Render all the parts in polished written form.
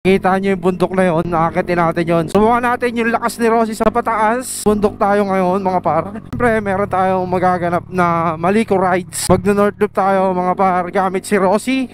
Kita nyo yung bundok na yun, nakakitin natin yun. Subukan natin yung lakas ni Rosie sa pataas. Bundok tayo ngayon mga par. Siyempre meron tayong magaganap na Maliko rides. Magno-north loop tayo mga par gamit si Rosie.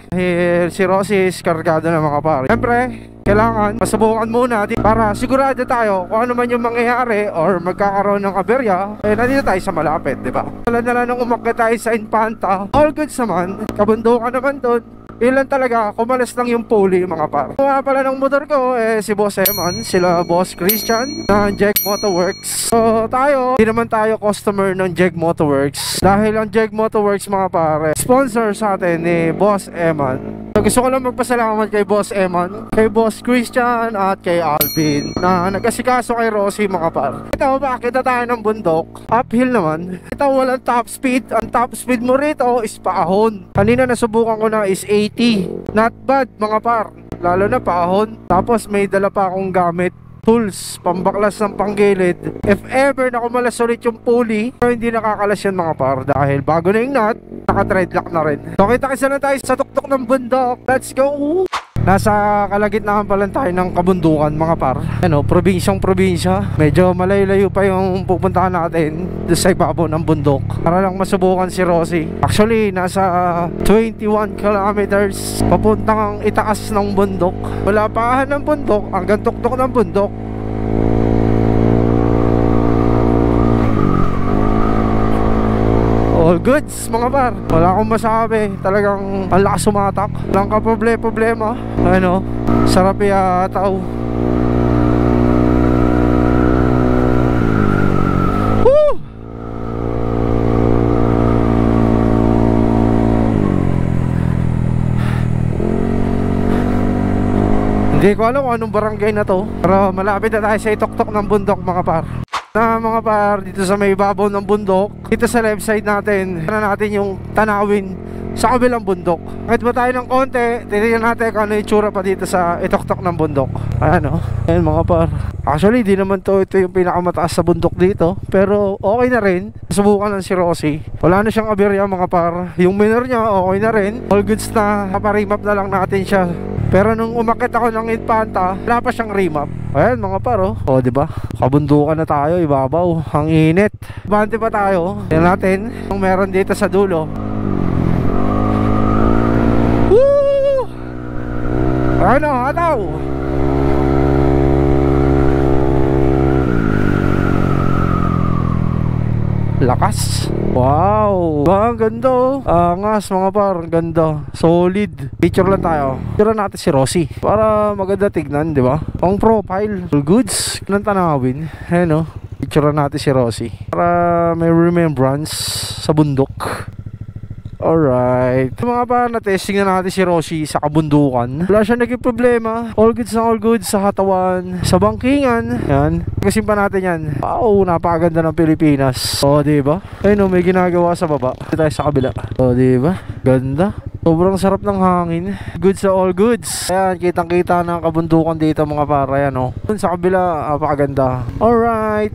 Si Rosie is kargado na mga par. Siyempre kailangan masubukan muna para sigurado tayo kung ano man yung mangyayari or magkakaroon ng aberya. Nandito tayo sa malapit, di ba? Wala na lang nung umakyat tayo sa Infanta. All goods naman, kabundukan naman doon. Ilan talaga, kumalas lang yung pulley mga par. Kuha pala ng motor ko, si Boss Eman, sila Boss Christian ng Jeg Motorworks. So tayo, hindi naman tayo customer ng Jeg Motorworks. Dahil ang Jeg Motorworks mga pare, sponsor sa atin ni Boss Eman. So gusto ko lang magpasalamat kay Boss Eman, kay Boss Christian at kay Alvin na nag-asikaso kay Rosie mga par. Ito, bakit tayo ng bundok? Uphill naman. Ito, walang top speed. Ang top speed mo rito is paahon. Kanina nasubukan ko na is 80. Not bad mga par, lalo na paahon. Tapos may dala pa akong gamit, tools, pambaklas ng panggilid. If ever na kumalas ulit yung pulley, hindi nakakalas yan mga par dahil bago na yung nut, naka-threadlock na rin. So kita-kisa na tayo sa tuktok ng bundok. Let's go! Nasa kalagitnaan pa lang tayo ng kabundukan mga par. Ano, probinsyang probinsya. Medyo malayo-layo pa yung pupuntahan natin doon sa ibabaw ng bundok para lang masubukan si Rosie. Actually, nasa 21 kilometers papuntang itaas ng bundok. Wala paahan ng bundok hanggang tuktok ng bundok. All goods mga par, wala akong masabi. Talagang ang lakas sumatak, walang ka-problema. Ano, sarap yataw. Woo! Hindi ko alam kung anong barangay na to, pero malapit na tayo sa ituktok ng bundok mga par. Na mga par, dito sa may babaw ng bundok, dito sa left side natin, natin yung tanawin sa kabilang bundok. Kahit ba tayo ng konti, titignan natin kung ano yung tsura pa dito sa ituktok ng bundok. Ayan o, ayan mga par. Actually di naman ito yung pinakamataas sa bundok dito, pero okay na rin. Subukan lang si Rosie, wala na siyang aberya mga par. Yung minor niya okay na rin, all goods na. Paparimap na lang natin siya. Pero nung umakit ako ng Infanta, wala pa siyang remap. Ayan mga paro, o diba, kabundukan na tayo, ibabaw, ang init. Bante pa tayo, tingnan natin kung meron dito sa dulo. Woo! Ano, hataw! Lakas. Wow, ang ganda oh. Angas mga par, ang ganda. Solid. Picture lang tayo. Picture natin si Rosie para maganda tignan, di ba? Pang profile. All goods. Nang tanawin. Ayan oh. Picture natin si Rosie para may remembrance sa bundok. Alright, mga pa, na-testing na natin si Rosie sa kabundukan. Wala siya naging problema. All goods na all goods sa katawan, sa bangkingan. Yan, kasi pa natin yan. Wow, napakaganda ng Pilipinas. O, diba? Ayun o, may ginagawa sa baba. Dito tayo sa kabila. O, diba? Ganda. Sobrang sarap ng hangin. Goods sa all goods. Ayan, kitang kita ng kabundukan dito mga para. Yan o. Dun sa kabila, napakaganda. Alright,